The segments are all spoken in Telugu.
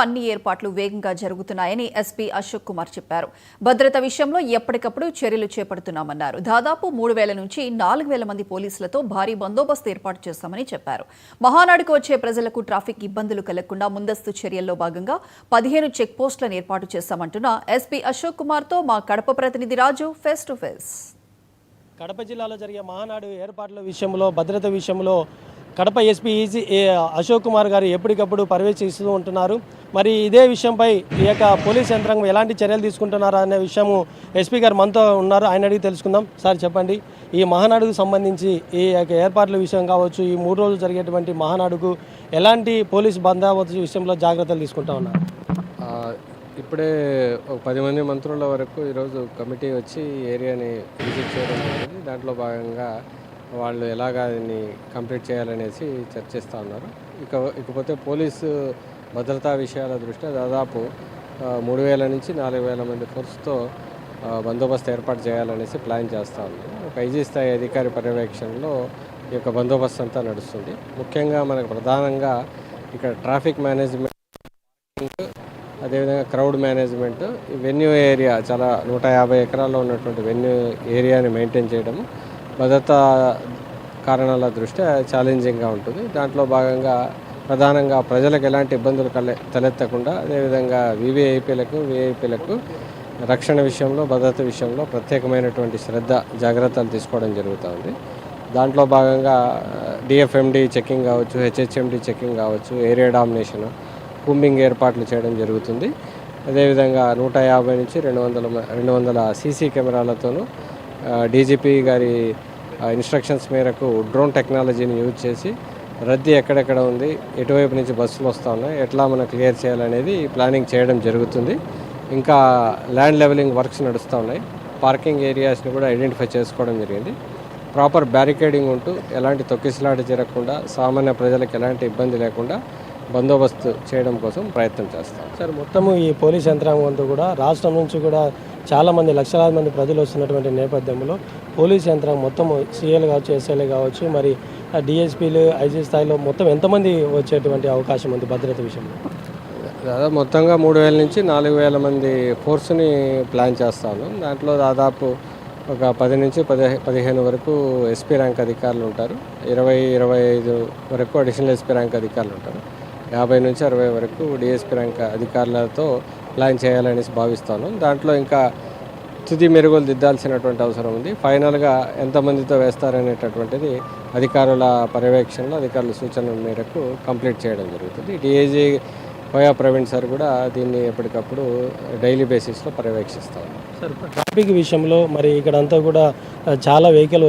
అన్ని ఏర్పాట్లు వేగంగా జరుగుతున్నాయని ఎస్పీ అశోక్ కుమార్ చెప్పారు. భద్రత విషయంలో ఎప్పటికప్పుడు చర్యలు చేపడుతున్నామన్నారు. దాదాపు 3,000 నుంచి 4,000 మంది పోలీసులతో భారీ బందోబస్తు ఏర్పాటు చేస్తామని చెప్పారు. మహానాడుకు వచ్చే ప్రజలకు ట్రాఫిక్ ఇబ్బందులు కలగకుండా ముందస్తు చర్యల్లో భాగంగా 15 చెక్ పోస్టులను ఏర్పాటు చేస్తామంటున్న ఎస్పీ అశోక్ కుమార్తో మా కడప ప్రతినిధి రాజు ఫేస్ టు ఫేస్. కడప జిల్లాలో జరిగే మహానాడు ఏర్పాట్ల విషయంలో భద్రత విషయంలో కడప ఎస్పీ అశోక్ కుమార్ గారు ఎప్పటికప్పుడు పర్యవేక్షిస్తూ ఉంటున్నారు. మరి ఇదే విషయంపై ఈ యొక్క పోలీస్ యంత్రాంగం ఎలాంటి చర్యలు తీసుకుంటున్నారా అనే విషయము ఎస్పీ గారు మనతో ఉన్నారు. ఆయన అడిగి తెలుసుకుందాం. సార్ చెప్పండి, ఈ మహానాడుకు సంబంధించి ఈ యొక్క ఏర్పాట్ల విషయం కావచ్చు, ఈ 3 రోజులు జరిగేటువంటి మహానాడుకు ఎలాంటి పోలీసు బందోబస్తు విషయంలో జాగ్రత్తలు తీసుకుంటా ఉన్నారు? ఇప్పుడే ఒక 10 మంది మంత్రుల వరకు ఈరోజు కమిటీ వచ్చి ఏరియాని విజిట్ చేయడం జరిగింది. దాంట్లో భాగంగా వాళ్ళు ఎలాగా దీన్ని కంప్లీట్ చేయాలనేసి చర్చిస్తూ ఉన్నారు. ఇకపోతే పోలీసు భద్రతా విషయాల దృష్ట్యా దాదాపు 3,000 నుంచి 4,000 మంది ఫోర్స్తో బందోబస్తు ఏర్పాటు చేయాలనేసి ప్లాన్ చేస్తూ ఉన్నారు. ఒక ఐజీ స్థాయి అధికారి పర్యవేక్షణలో ఈ యొక్క బందోబస్తు అంతా నడుస్తుంది. ముఖ్యంగా మనకు ప్రధానంగా ఇక్కడ ట్రాఫిక్ మేనేజ్మెంట్, అదేవిధంగా క్రౌడ్ మేనేజ్మెంట్, వెన్యూ ఏరియా చాలా 150 ఎకరాల్లో ఉన్నటువంటి వెన్యూ ఏరియాని మెయింటైన్ చేయడం భద్రతా కారణాల దృష్ట్యా ఛాలెంజింగ్గా ఉంటుంది. దాంట్లో భాగంగా ప్రధానంగా ప్రజలకు ఎలాంటి ఇబ్బందులు తలెత్తకుండా, అదేవిధంగా విఐపీలకు రక్షణ విషయంలో, భద్రత విషయంలో ప్రత్యేకమైనటువంటి జాగ్రత్తలు తీసుకోవడం జరుగుతుంది. దాంట్లో భాగంగా డిఎఫ్ఎండి చెకింగ్ కావచ్చు, హెచ్హెచ్ఎండి చెకింగ్ కావచ్చు, ఏరియా డామినేషన్, కూంబింగ్ ఏర్పాట్లు చేయడం జరుగుతుంది. అదేవిధంగా 150 నుంచి 200 సీసీ కెమెరాలతోనూ డీజీపీ గారి ఇన్స్ట్రక్షన్స్ మేరకు డ్రోన్ టెక్నాలజీని యూజ్ చేసి రద్దీ ఎక్కడెక్కడ ఉంది, ఎటువైపు నుంచి బస్సులు వస్తూ ఉన్నాయి, ఎట్లా మనం క్లియర్ చేయాలనేది ప్లానింగ్ చేయడం జరుగుతుంది. ఇంకా ల్యాండ్ లెవెలింగ్ వర్క్స్ నడుస్తూ ఉన్నాయి. పార్కింగ్ ఏరియాస్ని కూడా ఐడెంటిఫై చేసుకోవడం జరిగింది. ప్రాపర్ బ్యారికేడింగ్ ఉంటూ ఎలాంటి తొక్కిసలాట జరగకుండా, సామాన్య ప్రజలకు ఎలాంటి ఇబ్బంది లేకుండా బందోబస్తు చేయడం కోసం ప్రయత్నం చేస్తాం. సార్, మొత్తము ఈ పోలీస్ యంత్రాంగంతో కూడా రాష్ట్రం నుంచి కూడా చాలామంది లక్షలాది మంది ప్రజలు వస్తున్నటువంటి నేపథ్యంలో పోలీస్ యంత్రాంగం మొత్తం సీఏలు కావచ్చు, ఎస్ఐలు కావచ్చు, మరి డిఎస్పీలు, ఐజీ స్థాయిలో మొత్తం ఎంతమంది వచ్చేటువంటి అవకాశం ఉంది భద్రత విషయంలో? దాదాపు మొత్తంగా 3,000 నుంచి 4,000 మంది ఫోర్స్ని ప్లాన్ చేస్తాను. దాంట్లో దాదాపు ఒక 10 నుంచి 15 వరకు ఎస్పీ ర్యాంక్ అధికారులు ఉంటారు. 20-25 వరకు అడిషనల్ ఎస్పీ ర్యాంక్ అధికారులు ఉంటారు. 50 నుంచి 60 వరకు డిఎస్పీ ర్యాంక్ అధికారులతో ప్లాన్ చేయాలనేసి భావిస్తాను. దాంట్లో ఇంకా తుది మెరుగులు దిద్దాల్సినటువంటి అవసరం ఉంది. ఫైనల్గా ఎంతమందితో వేస్తారనేటటువంటిది అధికారుల పర్యవేక్షణలో, అధికారుల సూచనల మేరకు కంప్లీట్ చేయడం జరుగుతుంది. డిఐజీ పోయా ప్రవీణ్ సార్ కూడా దీన్ని ఎప్పటికప్పుడు డైలీ బేసిస్లో పర్యవేక్షిస్తారు. సార్, ట్రాఫిక్ విషయంలో మరి ఇక్కడ అంతా కూడా చాలా వెహికల్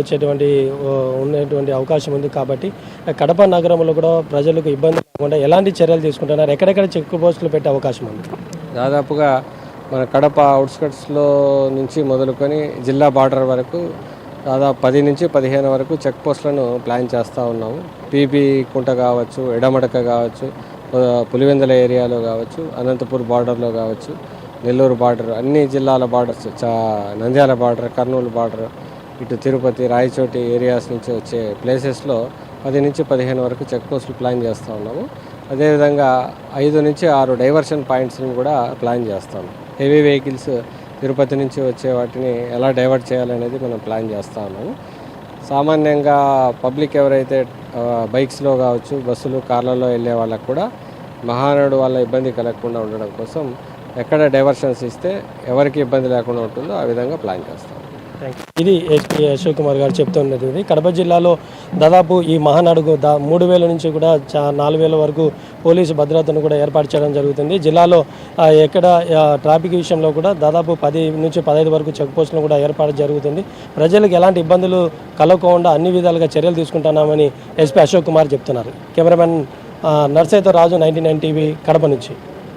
ఉన్నటువంటి అవకాశం ఉంది. కాబట్టి కడప నగరంలో కూడా ప్రజలకు ఇబ్బంది లేకుండా ఎలాంటి చర్యలు తీసుకుంటున్నారు? ఎక్కడెక్కడ చెక్ పోస్టులు పెట్టే అవకాశం ఉంది? దాదాపుగా మన కడప అవుట్స్కట్స్లో నుంచి మొదలుకొని జిల్లా బార్డర్ వరకు దాదాపు 10 నుంచి 15 వరకు చెక్ పోస్టులను ప్లాన్ చేస్తూ ఉన్నాము. పీబీ కుంట కావచ్చు, ఎడమడక కావచ్చు, పులివెందుల ఏరియాలో కావచ్చు, అనంతపూర్ బార్డర్లో కావచ్చు, నెల్లూరు బార్డర్, అన్ని జిల్లాల borders, Nandyal border, Kurnool border, ఇటు తిరుపతి, రాయచోటి ఏరియాస్ నుంచి వచ్చే ప్లేసెస్లో 10 నుంచి 15 వరకు చెక్ పోస్టులు ప్లాన్ చేస్తూ ఉన్నాము. అదేవిధంగా 5 నుంచి 6 డైవర్షన్ పాయింట్స్ని కూడా ప్లాన్ చేస్తాము. హెవీ వెహికల్స్ తిరుపతి నుంచి వచ్చే వాటిని ఎలా డైవర్ట్ చేయాలనేది మనం ప్లాన్ చేస్తూ ఉన్నాము. సామాన్యంగా పబ్లిక్ ఎవరైతే బైక్స్లో కావచ్చు, బస్సులు, కార్లలో వెళ్ళే వాళ్ళకు కూడా మహానాడు వల్ల ఇబ్బంది కలగకుండా ఉండడం కోసం ఎక్కడ డైవర్షన్స్ ఇస్తే ఎవరికి ఇబ్బంది లేకుండా ఉంటుందో ఆ విధంగా ప్లాన్ చేస్తాం. ఇది ఎస్పీ అశోక్ కుమార్ గారు చెప్తున్నది. కడప జిల్లాలో దాదాపు ఈ మహానాడుకు 3,000 నుంచి కూడా 4,000 వరకు పోలీసు భద్రతను కూడా ఏర్పాటు చేయడం జరుగుతుంది. జిల్లాలో ఎక్కడ ట్రాఫిక్ విషయంలో కూడా దాదాపు 10 నుంచి 15 వరకు చెక్ పోస్టులను కూడా ఏర్పాటు జరుగుతుంది. ప్రజలకు ఎలాంటి ఇబ్బందులు కలగకుండా అన్ని విధాలుగా చర్యలు తీసుకుంటున్నామని ఎస్పీ అశోక్ కుమార్ చెప్తున్నారు. కెమెరామెన్ నర్సయ్యతో రాజు, 99 టీవీ, కడప నుంచి.